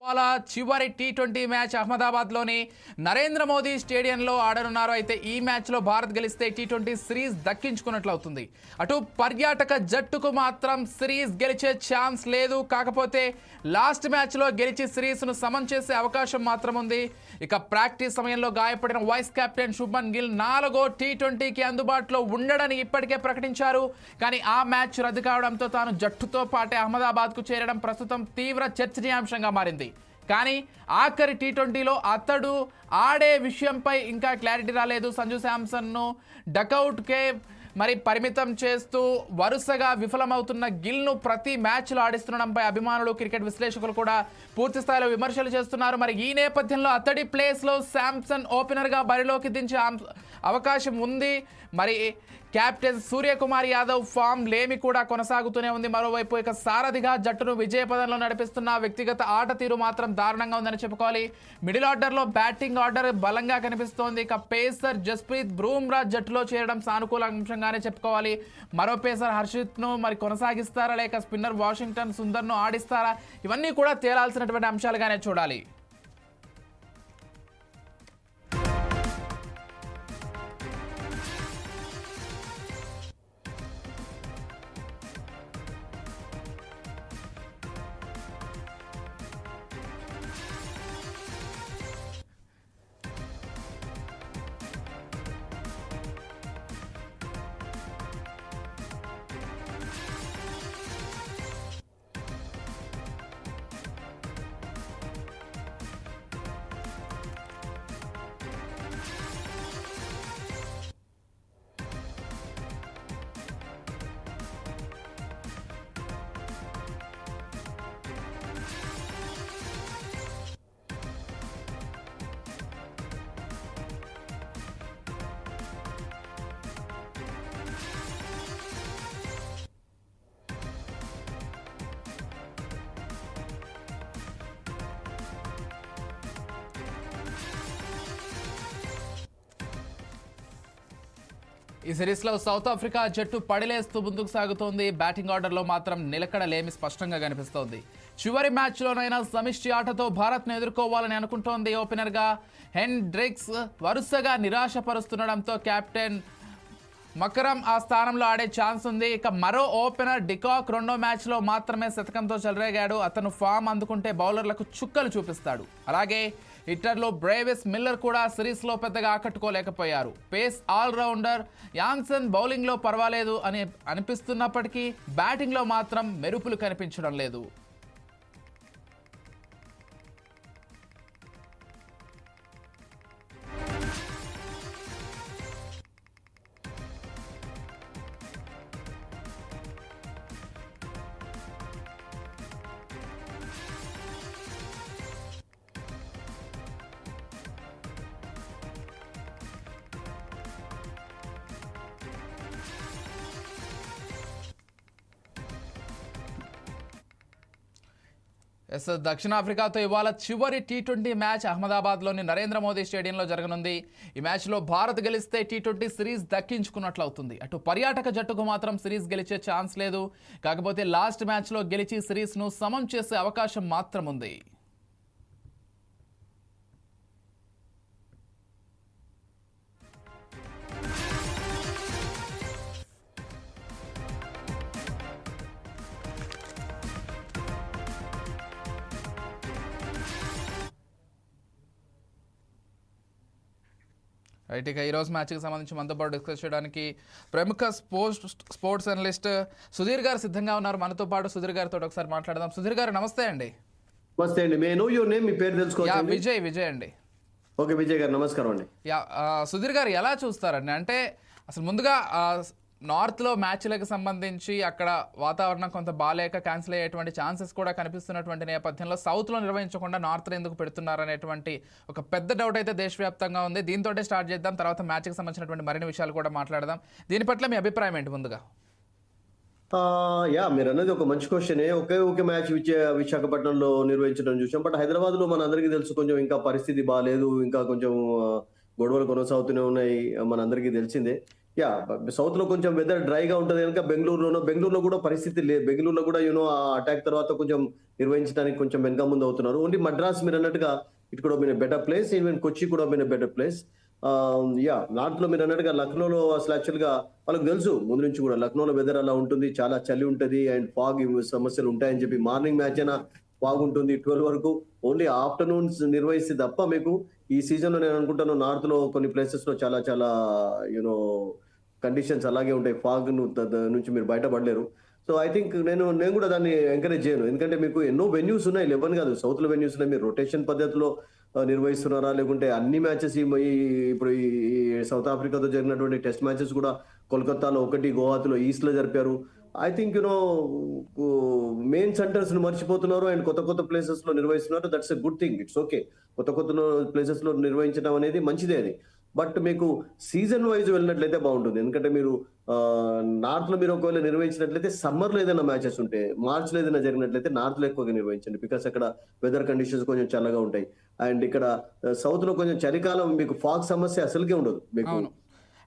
ఇవాళ చివరి T20 match అహ్మదాబాద్లోని Narendra Modi స్టేడియంలో ఆడనున్నారు. అయితే ఈ మ్యాచ్లో భారత్ గెలిస్తే టీ20 సిరీస్ దక్కించుకున్నట్లు అవుతుంది. అటు పర్యాటక జట్టుకు మాత్రం సిరీస్ గెలిచే ఛాన్స్ లేదు. కాకపోతే లాస్ట్ మ్యాచ్లో గెలిచి సిరీస్ను సమం చేసే అవకాశం మాత్రం ఉంది. ఇక ప్రాక్టీస్ సమయంలో గాయపడిన వైస్ కెప్టెన్ శుభ్మన్ గిల్ 4వ టీ20కి అందుబాటులో ఉండడని ఇప్పటికే ప్రకటించారు. కానీ ఆ మ్యాచ్ రద్దు కావడంతో తాను జట్టుతో పాటే అహ్మదాబాద్కు చేరడం ప్రస్తుతం తీవ్ర చర్చనీయాంశంగా మారింది. కానీ ఆఖరి టీ20లో అతడు ఆడే విషయంపై ఇంకా క్లారిటీ రాలేదు. సంజు శాంసన్ను డకౌట్కే పరిమితం చేస్తూ వరుసగా విఫలమవుతున్న గిల్ను ప్రతి మ్యాచ్లో ఆడిస్తుండడంపై అభిమానులు, క్రికెట్ విశ్లేషకులు కూడా పూర్తి స్థాయిలో విమర్శలు చేస్తున్నారు. ఈ నేపథ్యంలో అతడి ప్లేస్లో శాంసన్ ఓపెనర్గా బరిలోకి దించే అవకాశం ఉంది. కెప్టెన్ సూర్యకుమార్ యాదవ్ ఫామ్ లేమి కూడా కొనసాగుతూనే ఉంది. మరోవైపు ఇక సారథిగా జట్టును విజయపదంలో నడిపిస్తున్న వ్యక్తిగత ఆట తీరు మాత్రం దారుణంగా ఉందని చెప్పుకోవాలి. మిడిల్ ఆర్డర్లో బ్యాటింగ్ ఆర్డర్ బలంగా కనిపిస్తోంది. ఇక పేసర్ జస్ప్రీత్ బుమ్రా జట్టులో చేరడం సానుకూల అంశంగానే చెప్పుకోవాలి. మరో పేసర్ హర్షిత్ను కొనసాగిస్తారా లేక స్పిన్నర్ వాషింగ్టన్ సుందర్ను ఆడిస్తారా, ఇవన్నీ కూడా తేలాల్సినటువంటి అంశాలుగానే చూడాలి. ఈ సిరీస్లో సౌత్ ఆఫ్రికా జట్టు పడిలేస్తూ ముందుకు సాగుతోంది. బ్యాటింగ్ ఆర్డర్లో మాత్రం నిలకడలేమి స్పష్టంగా కనిపిస్తోంది. చివరి మ్యాచ్లోనైనా సమిష్టి ఆటతో భారత్ను ఎదుర్కోవాలని అనుకుంటోంది. ఓపెనర్గా హెండ్రిక్స్ వరుసగా నిరాశపరుస్తుండడంతో కెప్టెన్ మకరం ఆ స్థానంలో ఆడే ఛాన్స్ ఉంది. ఇక మరో ఓపెనర్ డికాక్ 2వ మ్యాచ్లో మాత్రమే శతకంతో చెలరేగాడు. అతను ఫామ్ అందుకుంటే బౌలర్లకు చుక్కలు చూపిస్తాడు. అలాగే హిట్టర్లో బ్రేవిస్ మిల్లర్ కూడా సిరీస్లో పెద్దగా ఆకట్టుకోలేకపోయారు. పేస్ ఆల్రౌండర్ యాన్సన్ బౌలింగ్లో పర్వాలేదు అని అనిపిస్తున్నప్పటికీ బ్యాటింగ్లో మాత్రం మెరుపులు కనిపించడం లేదు. దక్షిణాఫ్రికాతో ఇవాళ చివరి టీ20 మ్యాచ్ అహ్మదాబాద్లోని నరేంద్ర మోదీ స్టేడియంలో జరగనుంది. ఈ మ్యాచ్లో భారత్ గెలిస్తే టీ20 సిరీస్ దక్కించుకున్నట్లు అవుతుంది. అటు పర్యాటక జట్టుకు మాత్రం సిరీస్ గెలిచే ఛాన్స్ లేదు. కాకపోతే లాస్ట్ మ్యాచ్లో గెలిచి సిరీస్ను సమం చేసే అవకాశం మాత్రం ఉంది. రైట్, ఇక ఈరోజు మ్యాచ్కి సంబంధించి మనతో పాటు డిస్కస్ చేయడానికి ప్రముఖ స్పోర్ట్స్ అనలిస్ట్ సుధీర్ గారు సిద్ధంగా ఉన్నారు. మనతో పాటు సుధీర్ గారితో ఒకసారి మాట్లాడదాం. సుధీర్ గారు నమస్తే అండి. నమస్తే అండి. మే నో యువర్ నేమ్, మీ పేరు తెలుసుకోవచ్చు. విజయ్ అండి. ఓకే విజయ్ గారు, నమస్కారం అండి. సుధీర్ గారు ఎలా చూస్తారండి? అంటే అసలు ముందుగా నార్త్లో మ్యాచ్లకు సంబంధించి అక్కడ వాతావరణం కొంత బాలేక క్యాన్సిల్ అయ్యేటువంటి ఛాన్సెస్ కూడా కనిపిస్తున్నటువంటి నేపథ్యంలో సౌత్లో నిర్వహించకుండా నార్త్లో ఎందుకు పెడుతున్నారనేటువంటి ఒక పెద్ద డౌట్ అయితే దేశవ్యాప్తంగా ఉంది. దీంతో స్టార్ట్ చేద్దాం, తర్వాత మ్యాచ్కి సంబంధించినటువంటి మరిన్ని విషయాలు కూడా మాట్లాడదాం. దీని పట్ల మీ అభిప్రాయం ఏంటి ముందుగా? మీరు అన్నది ఒక మంచి క్వశ్చనే. ఒకే మ్యాచ్ విశాఖపట్నంలో నిర్వహించడం చూసాం. బట్ హైదరాబాద్ లో మన అందరికీ తెలుసు కొంచెం ఇంకా పరిస్థితి బాగాలేదు, ఇంకా కొంచెం గొడవలు కొనసాగుతూనే ఉన్నాయి, మన అందరికీ తెలిసిందే. యా సౌత్ లో కొంచెం వెదర్ డ్రైగా ఉంటది కనుక బెంగళూరులో కూడా పరిస్థితి లేదు. బెంగళూరులో కూడా ఆ అటాక్ తర్వాత కొంచెం నిర్వహించడానికి కొంచెం వెనక ముందు అవుతున్నారు. ఓన్లీ మద్రాస్ మీరు అన్నట్టుగా ఇట్ కూడా been better place, even Kochi కూడా been better place. Yeah north లో మీరు అన్నట్టుగా లక్నోలో అసలు యాక్చువల్ గా వాళ్ళకి తెలుసు ముందు నుంచి కూడా లక్నోలో వెదర్ అలా ఉంటుంది, చాలా చలి ఉంటది అండ్ ఫాగ్ సమస్యలు ఉంటాయని చెప్పి మార్నింగ్ మ్యాచ్ అయినా ఫాగ్ ఉంటుంది 12 వరకు. ఓన్లీ ఆఫ్టర్నూన్స్ నిర్వహిస్తే తప్ప మీకు ఈ సీజన్ లో నేను అనుకుంటాను నార్త్ లో కొన్ని ప్లేసెస్ లో చాలా చాలా యూనో కండిషన్స్ అలాగే ఉంటాయి. ఫాగ్ నుంచి మీరు బయటపడలేరు. సో ఐ థింక్ నేను కూడా దాన్ని ఎంకరేజ్ చేయను. ఎందుకంటే మీకు ఎన్నో వెన్యూస్ ఉన్నాయి, లెవెన్ కాదు సౌత్ లో వెన్యూస్ ఉన్నాయి. మీరు రొటేషన్ పద్ధతిలో నిర్వహిస్తున్నారా, లేకుంటే అన్ని మ్యాచెస్ ఇప్పుడు ఈ సౌత్ ఆఫ్రికాతో జరిగినటువంటి టెస్ట్ మ్యాచెస్ కూడా కోల్కతాలో ఒకటి, గోవాలో ఈస్ట్ లో జరిపారు. ఐ థింక్ మెయిన్ సెంటర్స్ ని మర్చిపోతున్నారు అండ్ కొత్త కొత్త ప్లేసెస్ లో నిర్వహిస్తున్నారు. That's a good thing, it's okay. కొత్త కొత్త ప్లేసెస్ లో నిర్వహించడం అనేది మంచిదే అది. బట్ మీకు సీజన్ వైజ్ వెళ్ళినట్లయితే బాగుంటుంది. ఎందుకంటే మీరు నార్త్ లో మీరు ఒకవేళ నిర్వహించినట్లయితే సమ్మర్ లో ఏదైనా మ్యాచెస్ ఉంటే, మార్చ్ లో ఏదైనా జరిగినట్లయితే నార్త్ లో ఎక్కువగా నిర్వహించండి. బికాస్ అక్కడ వెదర్ కండిషన్స్ కొంచెం చల్లగా ఉంటాయి. అండ్ ఇక్కడ సౌత్ లో కొంచెం చలికాలం, మీకు ఫాగ్ సమస్య అసలుకే ఉండదు మీకు. అవును.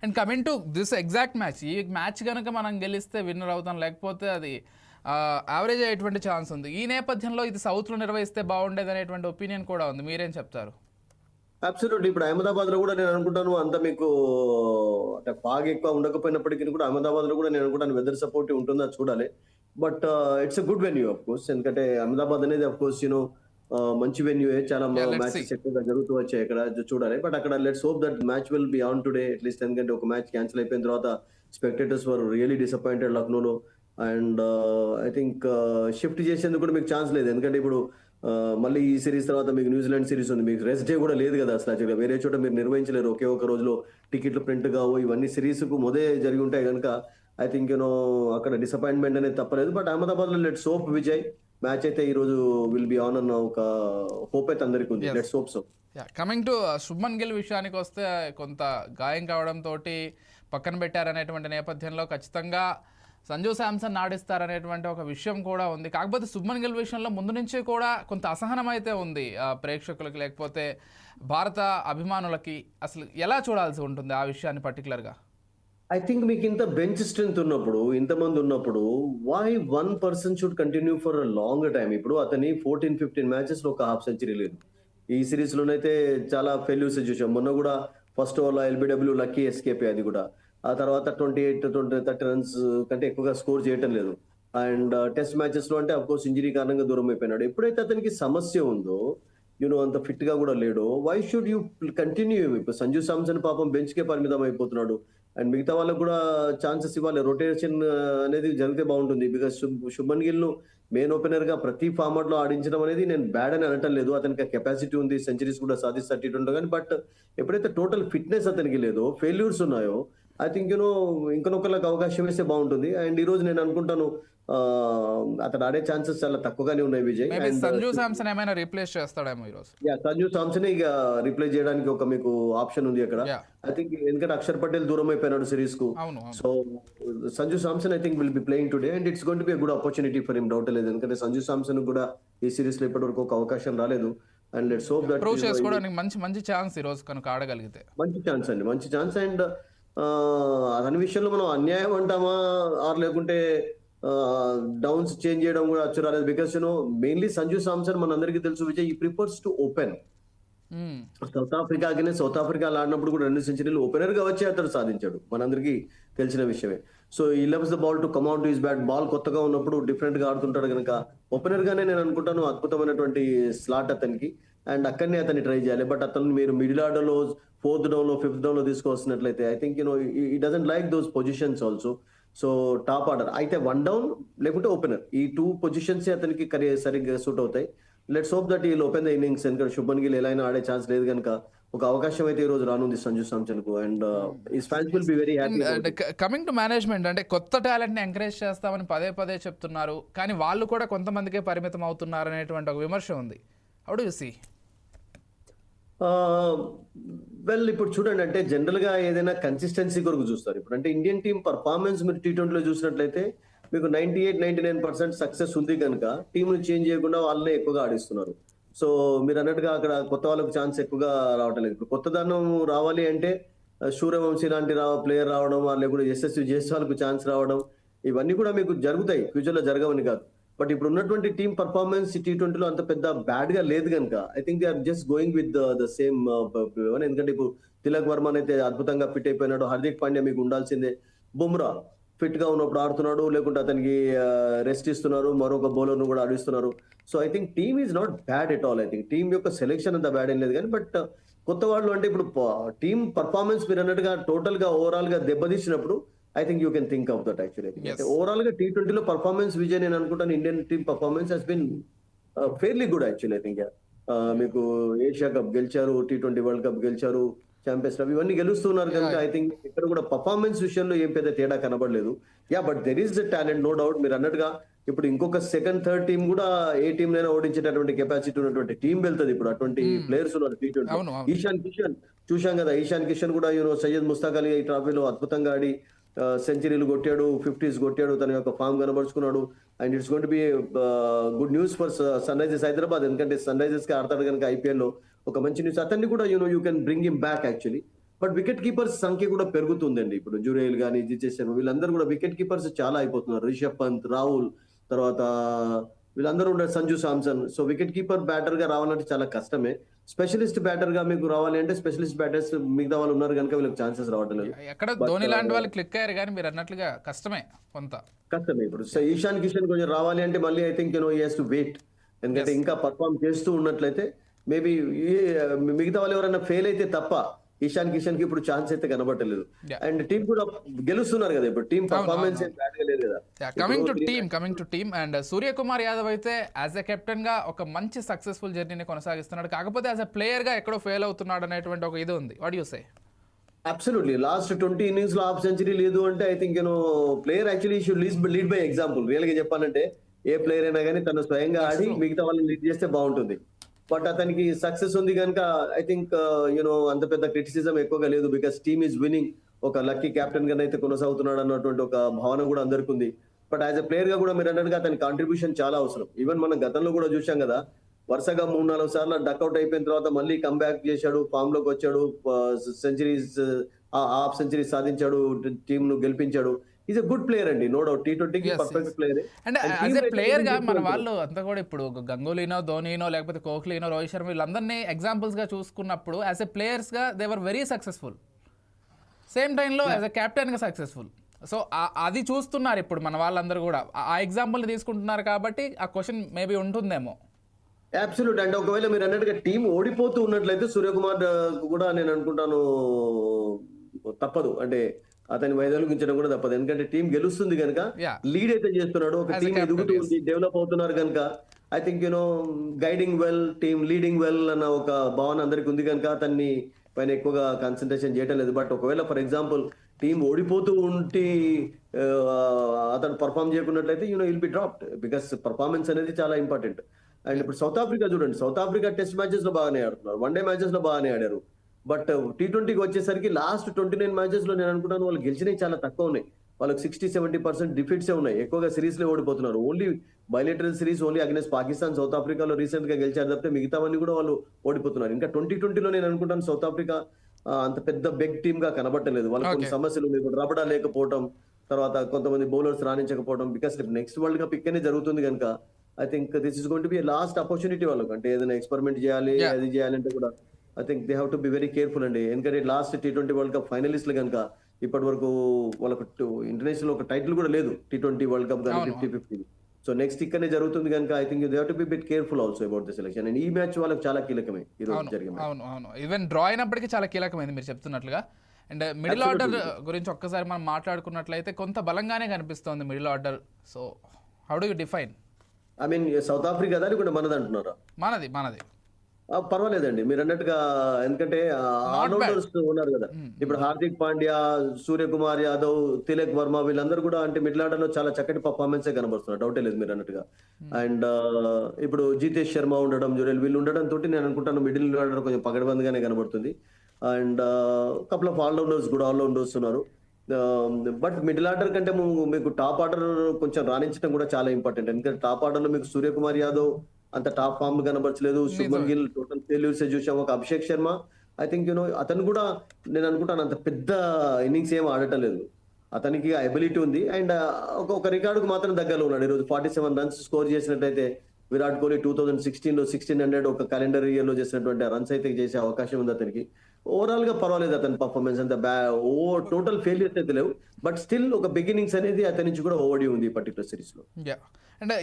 And coming to this exact match, ఈ మ్యాచ్ కనుక మనం గెలిస్తే విన్నర్ అవుతాం, లేకపోతే అది యావరేజ్ అయ్యేటువంటి ఛాన్స్ ఉంది. ఈ నేపథ్యంలో ఇది సౌత్లో నిర్వహిస్తే బాగుండేది అనేటువంటి ఒపీనియన్ కూడా ఉంది. మీరేం చెప్తారు? అబ్సల్యూట్లీ. ఇప్పుడు అహ్మదాబాద్ లో కూడా నేను అనుకుంటాను అంత మీకు అంటే ఫాగ్ ఎక్కువ ఉండకపోయినప్పటికీ కూడా అహ్మదాబాద్ లో కూడా నేను అనుకుంటాను వెదర్ సపోర్ట్ ఉంటుందా చూడాలి. But it's a good venue of course. ఎందుకంటే అహ్మదాబాద్ అనేది ఆఫ్ కోర్స్ మంచి వెన్యూ, చాలా Yeah, let's మ్యాచెస్ see. ఎక్కువగా జరుగుతూ వచ్చాయి ఇక్కడ, చూడాలి. బట్ అక్కడ let's hope that match will be on today at least. ఎందుకంటే ఒక మ్యాచ్ క్యాన్సిల్ అయిపోయిన తర్వాత స్పెక్టేటర్స్ వర్ రియలీ డిసప్పాయింటెడ్ లక్నోలో. అండ్ ఐ థింక్ షిఫ్ట్ చేసేందుకు కూడా మీకు ఛాన్స్ లేదు. ఎందుకంటే ఇప్పుడు మళ్ళీ ఈ సిరీస్ తర్వాత మీకు న్యూజిలాండ్ సిరీస్ ఉంది, మీకు రెస్ట్ డే కూడా లేదు కదా అసలు. యాక్చువల్గా వేరే చోట మీరు నిర్వహించలేరు, ఒకే ఒక రోజులో టికెట్లు ప్రింట్ కావు, ఇవన్నీ సిరీస్ కు మొదే జరిగి ఉంటాయి కనుక ఐ థింక్ అక్కడ డిసప్పాయింట్మెంట్ అనేది తప్పలేదు. బట్ అహ్మదాబాద్ లో లెట్స్ హోప్ విజయ్ మ్యాచ్ అయితే ఈ రోజు విల్ బి ఆన్ అన్న ఒక హోప్ అయితే అందరికీ ఉంది. Let's hope so. Coming to Shubman Gill విషయానికి వస్తే, కొంత గాయం కావడంతో పక్కన పెట్టారనేటువంటి నేపథ్యంలో ఖచ్చితంగా సంజు శాంసన్ ఆడిస్తారనేటువంటి ఒక విషయం కూడా ఉంది. కాకపోతే శుభ్మన్ గిల్ విషయంలో ముందు నుంచి కూడా కొంత అసహనం అయితే ఉంది ప్రేక్షకులకి, లేకపోతే భారత అభిమానులకి. అసలు ఎలా చూడాల్సి ఉంటుంది ఆ విషయాన్ని పర్టికులర్గా? ఐ థింక్ మీకు ఇంత బెంచ్ స్ట్రెంత్ ఉన్నప్పుడు, ఇంతమంది ఉన్నప్పుడు, why one person should continue for a long time. ఇప్పుడు అతని 14-15 మ్యాచెస్ లో ఒక హాఫ్ సెంచరీ లేదు. ఈ సిరీస్ లోనైతే చాలా ఫెయిల్యూర్స్ చూసాం. మొన్న కూడా ఫస్ట్ ఓవర్ లో ఎల్బిడబ్ల్యూ లక్కీ ఎస్కేప్, అది కూడా. ఆ తర్వాత 28-30 రన్స్ కంటే ఎక్కువగా స్కోర్ చేయటం లేదు. అండ్ టెస్ట్ మ్యాచెస్ లో అంటే అఫ్ కోర్స్ ఇంజరీ కారణంగా దూరం అయిపోయినాడు. ఎప్పుడైతే అతనికి సమస్య ఉందో, అంత ఫిట్ గా కూడా లేడు, వై షుడ్ యూ కంటిన్యూ? ఇప్పుడు సంజు సామ్సన్ పాపం బెంచ్ కే పరిమితం అయిపోతున్నాడు. అండ్ మిగతా వాళ్ళకు కూడా ఛాన్సెస్ ఇవ్వాలి. రొటేషన్ అనేది జరిగితే బాగుంటుంది. బికాస్ శుభ్మన్ గిల్ ను మెయిన్ ఓపెనర్ గా ప్రతి ఫార్మాట్ లో ఆడించడం అనేది నేను బ్యాడ్ అని అనటం లేదు. అతనికి కెపాసిటీ ఉంది, సెంచరీస్ కూడా సాధిస్తారు T20 కానీ. బట్ ఎప్పుడైతే టోటల్ ఫిట్నెస్ అతనికి లేదో, ఫెయిల్యూర్స్ ఉన్నాయో, ఐ థింక్ ఇంకొకరికి అవకాశం ఇస్తే బాగుంటుంది. అండ్ ఈ రోజు నేను అనుకుంటాను అతను ఆడే ఛాన్సెస్ చాలా తక్కువగానే ఉన్నాయి విజయ్. మేబీ సంజు శాంసన్ ఏమైనా రీప్లేస్ చేస్తాడేమో ఈ రోజు. సంజు సామ్సన్ ఇక రీప్లేస్ చేయడానికి ఒక మీకు ఆప్షన్ ఉంది అక్కడ. ఐ థింక్ ఎందుకంటే అక్షర్ పటేల్ దూరం అయిపోయినాడు సిరీస్ కు. So Sanju Samson I think will be playing today and it's going to B a good opportunity for him, doubt లేదు. ఎందుకంటే సంజు సామ్సన్ కూడా ఈ సిరీస్ లో ఇప్పటివరకు ఒక అవకాశం రాలేదు. And let's hope that prove చేసుకోవడానికి మంచి ఛాన్స్ ఈ రోజు కనుక ఆడగలిగితే. మంచి ఛాన్స్ అండి, మంచి ఛాన్స్. అండ్ అతని విషయంలో మనం అన్యాయం అంటామా ఆర్ లేకుంటే డౌన్స్ చేంజ్ చేయడం కూడా అచ్చు రాలేదు. బికాస్ మెయిన్లీ సంజు సామ్సన్ మన అందరికీ తెలుసు విజయ్, ఈ prefers to open. South Africa ఆడినప్పుడు కూడా 2 సెంచరీలు ఓపెనర్ గా వచ్చి అతడు సాధించాడు, మనందరికీ తెలిసిన విషయమే. సో ఈ levels the ball to come out his bat. Ball కొత్తగా ఉన్నప్పుడు డిఫరెంట్ గా ఆడుతుంటాడు కనుక ఓపెనర్ గానే నేను అనుకుంటాను అద్భుతమైనటువంటి స్లాట్ అతనికి. అండ్ అక్కడనే అతన్ని ట్రై చేయాలి. బట్ అతను మీరు మిడిల్ ఆర్డర్ లో 4th డౌన్ లో 5th డౌన్ లో తీసుకోవాల్సినట్లయితే ఐ థింక్ ఈ doesn't like those positions also. So top order అయితే 1 డౌన్ లేకుంటే ఓపెనర్, ఈ 2 పొజిషన్స్ అతనికి సరిగ్గా సూట్ అవుతాయి. లెట్స్ హోప్ దట్ ఈ ఓపెన్ ద ఇన్నింగ్స్. ఎందుకంటే శుభ్మన్ గిల్ ఎలా అయినా ఆడే ఛాన్స్ లేదు కనుక ఒక అవకాశం అయితే ఈ రోజు రానుంది సంజు సామ్సన్ కు. And his fans will be very happy. Coming to management, అంటే కొత్త టాలెంట్ ని ఎంకరేజ్ చేస్తామని పదే చెప్తున్నారు, కానీ వాళ్ళు కూడా కొంతమందికే పరిమితం అవుతున్నారు అనేటువంటి ఒక విమర్శ ఉంది. How do you see? Well ఇప్పుడు చూడండి, అంటే జనరల్ గా ఏదైనా కన్సిస్టెన్సీ కొరకు చూస్తారు. ఇప్పుడు అంటే ఇండియన్ టీం పర్ఫార్మెన్స్ మీరు T20 లో చూసినట్లయితే మీకు 98-99% సక్సెస్ ఉంది కనుక టీంను చేంజ్ చేయకుండా వాళ్ళనే ఎక్కువగా ఆడిస్తున్నారు. సో మీరు అన్నట్టుగా అక్కడ కొత్త వాళ్ళకు ఛాన్స్ ఎక్కువగా రావటం లేదు. ఇప్పుడు కొత్తదనం రావాలి అంటే సూర్యవంశీ లాంటి ప్లేయర్ రావడం, లేకుంటే యశస్వి జైస్వాల్‌కు ఛాన్స్ రావడం, ఇవన్నీ కూడా మీకు జరుగుతాయి. ఫ్యూచర్‌లో జరగవని కాదు. బట్ ఇప్పుడు ఉన్నటువంటి టీమ్ పర్ఫార్మెన్స్ T20లో అంత పెద్ద బ్యాడ్‌గా లేదు గనుక I think they are just going with the same ఎందుకంటే ఇప్పుడు తిలక్ వర్మ అయితే అద్భుతంగా ఫిట్ అయిపోయినాడు. హార్దిక్ పాండ్యా మీకు ఉండాల్సిందే. బుమ్రా ఫిట్ గా ఉన్నప్పుడు ఆడుతున్నాడు, లేకుంటే అతనికి రెస్ట్ ఇస్తున్నారు, మరొక బౌలర్ ను కూడా ఆడిస్తున్నారు. So I think team is not bad at all. I think team యొక్క సెలెక్షన్ అంత బ్యాడ్ ఏం లేదు కానీ బట్ కొత్త వాళ్ళు అంటే ఇప్పుడు టీమ్ పర్ఫార్మెన్స్ మీరు అన్నట్టుగా టోటల్ గా ఓవరాల్ గా దెబ్బతీసినప్పుడు I think you can think of that actually. Yes. Overall గా T20లో పర్ఫార్మెన్స్ విజయ్ నేను అనుకుంటాను Indian team performance has been fairly good actually. I think మీకు ఏషియా కప్ గెలిచారు, T20 వరల్డ్ కప్ గెలిచారు, ఛాంపియన్స్ ట్రోఫీ ఇవన్నీ గెలుస్తున్నారు కనుక ఐ థింక్ ఇక్కడ కూడా పర్ఫార్మెన్స్ విషయంలో ఏం పెద్ద తేడా కనబడలేదు. But there is the talent no doubt. మీరు అన్నట్టుగా ఇప్పుడు ఇంకొక సెకండ్ థర్డ్ టీం కూడా ఏ టీం నైనా ఓడించేటటువంటి కెపాసిటీ ఉన్నటువంటి టీం వెళ్తుంది. ఇప్పుడు అటువంటి ప్లేయర్స్ ఉన్నారు T20. అవును, అవును. ఈశాన్ కిషన్ చూశాం కదా, ఈశాన్ కిషన్ కూడా సయ్యద్ ముస్తాక్ అలీ ఈ ట్రోఫీలో అద్భుతంగా ఆడి సెంచరీలు కొట్టాడు, 50s కొట్టాడు, తన యొక్క ఫామ్ కనబరుచుకున్నాడు. And it's going to be good news for Sunrisers Hyderabad, ఎందుకంటే సన్ రైజర్స్ కి ఆడతాడు కనుక IPL లో ఒక మంచి న్యూస్. అతన్ని కూడా you can bring him back actually. But wicket keepers సంఖ్య కూడా పెరుగుతుందండి. ఇప్పుడు జురేల్ గానీ, జితేష్ శర్మ వీళ్ళందరూ కూడా వికెట్ కీపర్స్ చాలా అయిపోతున్నారు. రిషబ్ పంత్, రాహుల్, తర్వాత వీళ్ళందరూ ఉన్నారు, Sanju Samson. So wicket keeper batter గా రావాలంటే చాలా కష్టమే. స్పెషలిస్ట్ బ్యాటర్ గా మీకు రావాలి అంటే స్పెషలిస్ట్ బ్యాటర్స్ మిగతా వాళ్ళు ఉన్నారు కనుక వీళ్ళకి ఛాన్సెస్ రావడం లేదు. ఎక్కడ ధోని లాంటి వాళ్ళు క్లిక్ అయ్యారు కానీ మీరు అన్నట్లుగా కష్టమే కొంత. కష్టమే. ఇప్పుడు ఈశాన్ కిషన్ కొంచెం రావాలి అంటే మళ్ళీ ఐ థింక్ టు వెయిట్. ఎందుకంటే ఇంకా పర్ఫార్మ్ చేస్తూ ఉన్నట్లయితే మేబీ మిగతా వాళ్ళు ఎవరైనా ఫెయిల్ అయితే తప్ప ఈశాన్ కిషన్ కి ఇప్పుడు ఛాన్స్ అయితే కనబడలేదు. Yeah. అండ్ టీం కూడా గెలుస్తున్నారు కదా, ఇప్పుడు టీం పర్ఫార్మెన్స్ ఏం బ్యాడ్ గా లేదు కదా. Coming to team and Suryakumar Yadav అయితే యాజ్ ఎ కెప్టెన్ గా ఒక మంచి సక్సెస్ఫుల్ జర్నీని కొనసాగిస్తున్నాడు. కాకపోతే యాజ్ ఎ ప్లేయర్ గా ఎక్కడో ఫెయిల్ అవుతున్నాడు అనేటువంటి ఒక ఇది ఉంది. What you say? Absolutely. Last 20 innings లో హాఫ్ సెంచరీ లేదు అంటే I think player actually should lead by example. Real గా చెప్పాలంటే ఏ ప్లేయర్ అయినా కానీ తను స్వయంగా ఆడి మిగతా వాళ్ళని లీడ్ చేస్తే బాగుంటుంది. బట్ అతనికి సక్సెస్ ఉంది కనుక ఐ థింక్ అంత పెద్ద క్రిటిసిజం ఎక్కువగా లేదు. Because team is winnowing. ఒక లక్కీ కెప్టెన్ గా అయితే కొనసాగుతున్నాడు అన్నటువంటి ఒక భావన కూడా అందరికి ఉంది. బట్ యాజ్ ఎ ప్లేయర్ గా కూడా మీరు అన్నట్టుగా అతని కాంట్రిబ్యూషన్ చాలా అవసరం. ఈవెన్ మనం గతంలో కూడా చూసాం కదా, వరుసగా 3-4 సార్లు డక్అవుట్ అయిపోయిన తర్వాత మళ్ళీ కంబ్యాక్ చేశాడు, ఫామ్ లోకి వచ్చాడు, సెంచరీస్ హాఫ్ సెంచరీ సాధించాడు, టీమ్ ను గెలిపించాడు. ఈజ్ ఎ గుడ్ ప్లేయర్ అండి, నో డౌట్. T20 కి perfect player. And as a player గా మన వాళ్ళు అంతా కూడా ఇప్పుడు గంగూలీనో, ధోనీనో, లేకపోతే కోహ్లీనో, రోహిత్ శర్మ వీళ్ళందరినీ ఎగ్జాంపుల్స్ గా చూసుకున్నప్పుడు యాజ్ ఎ ప్లేయర్స్ గా they were very successful. Same టైంలో యాజ్ ఎ కెప్టెన్ గా సక్సెస్ఫుల్. సో అది చూస్తున్నారు ఇప్పుడు మన వాళ్ళందరూ కూడా ఆ ఎగ్జాంపుల్ తీసుకుంటున్నారు కాబట్టి ఆ క్వశ్చన్ మేబీ ఉంటుందేమో. అబ్సల్యూట్. అంటే ఒకవేళ మీరు అన్నట్టుగా టీం ఓడిపోతూ ఉన్నట్లయితే సూర్యకుమార్ కూడా నేను అనుకుంటాను తప్పదు, అంటే అతని వైదొలిగించడం కూడా తప్పదు. ఎందుకంటే టీం గెలుస్తుంది కనుక లీడ్ అయితే చేస్తున్నాడు, ఒక టీం ఎదుగుతూ ఉంది, డెవలప్ అవుతున్నారు కనుక I think guiding well, team leading well అన్న ఒక భావన అందరికి ఉంది కనుక అతన్ని పైన ఎక్కువగా కాన్సన్ట్రేషన్ చేయడం లేదు. బట్ ఒకవేళ ఫర్ ఎగ్జాంపుల్ టీం ఓడిపోతూ ఉంటే అతను పర్ఫామ్ చేయకున్నట్లయితే will be dropped. Because performance అనేది చాలా ఇంపార్టెంట్. అండ్ ఇప్పుడు సౌత్ ఆఫ్రికా చూడండి, సౌత్ ఆఫ్రికా టెస్ట్ మ్యాచెస్ లో బాగానే ఆడుతున్నారు, వన్డే మ్యాచెస్ లో బాగానే ఆడారు. బట్ T20కి వచ్చేసరికి లాస్ట్ 29 మ్యాచెస్ లో నేను అనుకుంటాను వాళ్ళు గెలిచినవి చాలా తక్కువ ఉన్నాయి. వాళ్ళకి 60-70% డిఫీట్సే ఉన్నాయి. ఎక్కువగా సిరీస్ లో ఓడిపోతున్నారు. Only bilateral series only against Pakistan, South ఆఫ్రికాలో రీసెంట్ గా గెలిచారు తప్పితే మిగతావన్నీ కూడా వాళ్ళు ఓడిపోతున్నారు. ఇంకా 2020లో నేను అనుకుంటాను సౌత్ ఆఫ్రికా అంత పెద్ద బిగ్ టీమ్ గా కనబడలేదు. వాళ్ళకి కొన్ని సమస్యలు ఉన్నాయి, రబడా లేకపోవడం, తర్వాత కొంతమంది బౌలర్స్ రాణించకపోవడం. బికాస్ నెక్స్ట్ వరల్డ్ కప్ ఇక్కడనే జరుగుతుంది కనుక I think this is going to be last opportunity వాళ్ళకి. అంటే ఏదైనా ఎక్స్పెరిమెంట్ చేయాలి, అది చేయాలంటే కూడా I think they have to be very careful అండి. ఎందుకంటే లాస్ట్ T20 వరల్డ్ కప్ ఫైనలిస్ట్లు కనుక ఇప్పటి వరకు వాళ్ళకు ఇంటర్నేషనల్ ఒక టైటిల్ కూడా లేదు T20 వరల్డ్ కప్ కానీ 50-50. సో నెక్స్ట్ ఇక్కడనే జరుగుతుంది కనుక I think they have to B bit careful also about the selection. And ఈ మ్యాచ్ వాళ్ళకి చాలా కీలకమే ఈ రోజు జరిగింది. అవును, ఈవెన్ డ్రా అయినప్పటికీ చాలా కీలకమైంది మీరు చెప్తున్నట్లుగా. అండ్ మిడిల్ ఆర్డర్ గురించి ఒక్కసారి మనం మాట్లాడుకున్నట్లయితే కొంత బలంగానే కనిపిస్తోంది middle order. So how do you define? I mean south Africa దాని కూడా మనది అంటున్నారా? మనది పర్వాలేదండి మీరు అన్నట్టుగా. ఎందుకంటే ఆల్రౌండర్స్ ఉన్నారు కదా, ఇప్పుడు హార్దిక్ పాండ్యా, సూర్యకుమార్ యాదవ్, తిలక్ వర్మ వీళ్ళందరూ కూడా అంటే మిడిల్ ఆర్డర్ లో చాలా చక్కటి పర్ఫార్మెన్స్ కనబడుతున్నారు, డౌటే లేదు మీరు అన్నట్టుగా. అండ్ ఇప్పుడు జితేష్ శర్మ ఉండడం, జురేల్ వీళ్ళు ఉండడం తోటి నేను అనుకుంటాను మిడిల్ ఆర్డర్ కొంచెం పగడబందిగానే కనబడుతుంది. అండ్ కపుల్ ఆఫ్ ఆల్రౌండర్స్ కూడా ఆల్రౌండర్స్ ఉన్నారు. బట్ మిడిల్ ఆర్డర్ కంటే మీకు టాప్ ఆర్డర్ కొంచెం రాణించడం కూడా చాలా ఇంపార్టెంట్. ఎందుకంటే టాప్ ఆర్డర్ లో మీకు సూర్యకుమార్ యాదవ్ అంత టాప్ ఫామ్ కనబరచలేదు, శుభ్మన్ గిల్ టోటల్ ఫెయిల్యూర్స్ చూసాం, ఒక అభిషేక్ శర్మ ఐ థింక్ అతను కూడా నేను అనుకుంటాను అంత పెద్ద ఇన్నింగ్స్ ఏం ఆడటం లేదు. అతనికి ఆ ఎబిలిటీ ఉంది అండ్ ఒక రికార్డుకు మాత్రం దగ్గరలో ఉన్నాడు. ఈరోజు 47 రన్స్ స్కోర్ చేసినట్టయితే విరాట్ కోహ్లీ 2016లో 1600 ఒక క్యాలెండర్ ఇయర్ లో చేసినటువంటి రన్స్ అయితే చేసే అవకాశం ఉంది అతనికి. ఓవరాల్ గా పర్వాలేదు అతని పర్ఫార్మెన్స్ అంత టోటల్ ఫెయిల్యూర్స్ అయితే లేవు. బట్ స్టిల్ ఒక బిగినింగ్స్ అనేది అతని నుంచి కూడా ఓవడి ఉంది ఈ పర్టికులర్ సిరీస్ లో. అంటే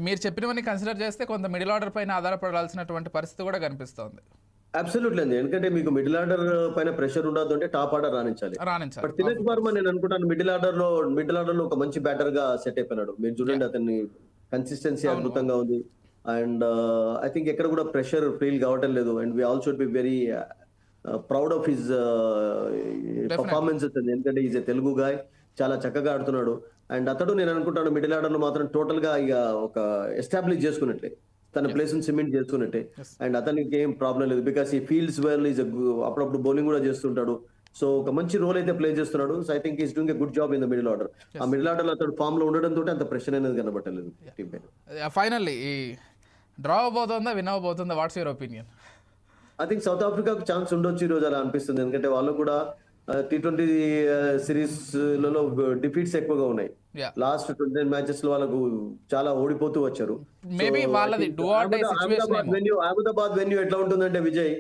మీరు చెప్పినవన్నీ కన్సిడర్ చేస్తే కొంత మిడిల్ ఆర్డర్ పైన ఆధారపడాల్సినటువంటి పరిస్థితి కూడా కనిపిస్తోంది. అబ్సల్యూట్లీ అండి. ఎందుకంటే మీకు మిడిల్ ఆర్డర్ పైన ప్రెషర్ ఉండదు అంటే టాప్ ఆర్డర్ రాణించాలి. బట్ తిలక్ వర్మ నేను అనుకుంటాను మిడిల్ ఆర్డర్ లో ఒక మంచి బ్యాటర్ గా సెట్ అయిపోయినాడు. మీరు చూడండి అతన్ని కన్సిస్టెన్సీ అద్భుతంగా ఉంది అండ్ ఐ థింక్ ఎక్కడ కూడా ప్రెషర్ ఫీల్ కావటం లేదు and we all should be very proud of his performances. ఎందుకంటే ఈజ్ ఎ తెలుగు గాయ్, చాలా చక్కగా ఆడుతున్నాడు అండ్ అతడు నేను అనుకుంటాను మిడిల్ ఆర్డర్ లో మాత్రం టోటల్ గా ఇక ఒక ఎస్టాబ్లిష్ చేసుకున్నట్లే, తన ప్లేస్ ని సిమెంట్ చేసుకున్నట్టే అండ్ అతనికి ఏం ప్రాబ్లం లేదు. బికాస్ ఈ ఫీల్డ్స్ వెల్, ఈజ్ అప్పుడప్పుడు బౌలింగ్ కూడా చేస్తుంటాడు. సో ఒక మంచి రోల్ అయితే ప్లే చేస్తున్నాడు. So I think he's doing a good job in the middle order. ఆ మిడిల్ ఆర్డర్ లో అతడు ఫామ్ లో ఉండడంతో అంత ప్రెషర్ అనేది కనబట్టలేదు టీం పైన. ఫైనల్లీ ఈ డ్రా అవబోతుందా, విన్ అవబోతుందా? What's your opinion? I think South ఆఫ్రికాకు ఛాన్స్ ఉండొచ్చు ఈ రోజు అలా అనిపిస్తుంది. ఎందుకంటే వాళ్ళు కూడా T20 సిరీస్ లలో డిఫీట్స్ ఎక్కువగా ఉన్నాయి. లాస్ట్ 29 మ్యాచెస్ లో వాళ్ళకు చాలా ఓడిపోతూ వచ్చారు. మేబీ వాళ్ళది do or die situation. Ahmedabad venue ఎట్లా ఉంటుందంటే విజయ్,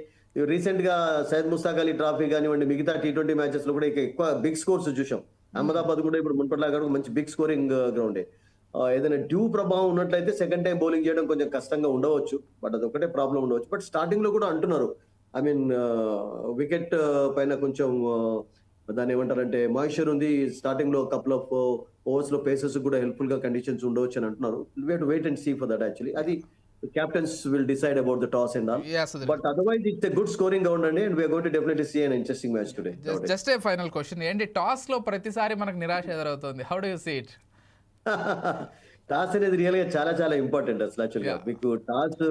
రీసెంట్ గా సయ్యద్ ముస్తాక్ అలీ ట్రాఫీ కానివ్వండి, మిగతా T20 మ్యాచెస్ లో కూడా ఎక్కువ బిగ్ స్కోర్స్ చూసాం. అహ్మదాబాద్ కూడా ఇప్పుడు మున్పటిలాగా మంచి బిగ్ స్కోరింగ్ గ్రౌండే. ఏదైనా డ్యూ ప్రభావం ఉన్నట్లయితే సెకండ్ టైం బౌలింగ్ చేయడం కొంచెం కష్టంగా ఉండవచ్చు. బట్ అది ఒకటే ప్రాబ్లం ఉండవచ్చు. బట్ స్టార్టింగ్ లో కూడా అంటున్నారు, ఐ మీన్ వికెట్ పైన కొంచెం దాన్ని ఏమంటారంటే మాయిశ్చర్ ఉంది. స్టార్టింగ్ లో కపుల్ ఆఫ్ ఓవర్స్ లో పేసర్స్ కూడా హెల్ప్ఫుల్ గా కండిషన్స్ ఉండవచ్చు అని అంటున్నారు. We have to wait and see for that. Actually అది captains will decide about the toss and all. But otherwise it's a good scoring ground and we are going to definitely see an interesting match today. Just a final question. ఏంటి toss లో ప్రతిసారి మనకు నిరాశ ఎదురవుతుంది? How do you see it? Toss అనేది real గా చాలా చాలా ఇంపార్టెంట్ అసలు. యాక్చువల్గా మీకు టాస్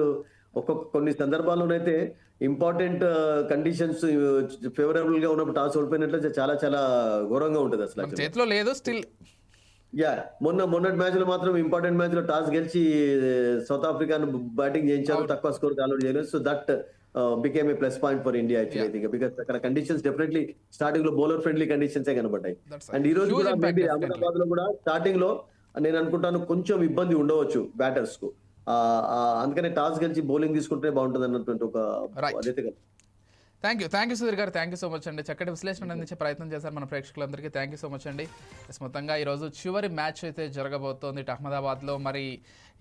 కొన్ని సందర్భాల్లోనైతే ఇంపార్టెంట్ కండిషన్స్ ఫేవరబుల్ గా ఉన్నప్పుడు టాస్ ఓడిపోయినట్లయితే చాలా చాలా ఘోరంగా ఉంటుంది అసలు. చేతిలో లేదు స్టిల్. మొన్నటి మ్యాచ్ లో మాత్రం ఇంపార్టెంట్ మ్యాచ్ లో టాస్ గెలిచి సౌత్ ఆఫ్రికాను బ్యాటింగ్ చేయించారు, తక్కువ స్కోర్ ఆల్అౌట్ చేయలేదు. So that became a plus point for India actually. Because అక్కడ కండిషన్స్ డెఫినెట్లీ స్టార్టింగ్ లో బౌలర్ ఫ్రెండ్లీ కండిషన్స్ కనబడ్డాయి. అండ్ ఈ రోజు కూడా మేబీ అహ్మదాబాద్ లో కూడా స్టార్టింగ్ లో నేను అనుకుంటాను కొంచెం ఇబ్బంది ఉండవచ్చు బ్యాటర్స్ కు. అందుకనే టాస్ గెలిచి బౌలింగ్ తీసుకుంటే బాగుంటుంది అన్నటువంటి ఒక అదైతే కదా. థ్యాంక్ యూ సుధీర్ గారు, థ్యాంక్ యూ సో మచ్ అండి. చక్కటి విశ్లేషణ అందించే ప్రయత్నం చేశారు మన ప్రేక్షకులందరికీ. థ్యాంక్ యూ సో మచ్ అండి. మొత్తంగా ఈరోజు చివరి మ్యాచ్ అయితే జరగబోతోంది అహ్మదాబాద్లో. మరి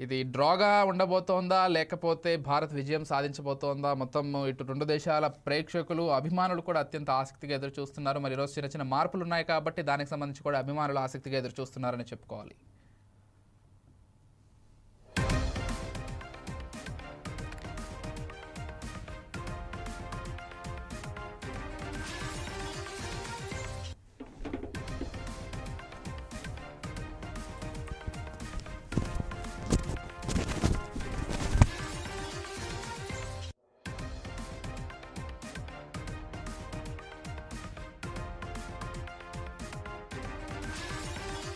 ఇది డ్రాగా ఉండబోతోందా లేకపోతే భారత్ విజయం సాధించబోతోందా? మొత్తం ఇటు రెండు దేశాల ప్రేక్షకులు అభిమానులు కూడా అత్యంత ఆసక్తిగా ఎదురు చూస్తున్నారు. మరి ఈరోజు చిన్న చిన్న మార్పులు ఉన్నాయి కాబట్టి దానికి సంబంధించి కూడా అభిమానులు ఆసక్తిగా ఎదురు చూస్తున్నారని చెప్పుకోవాలి.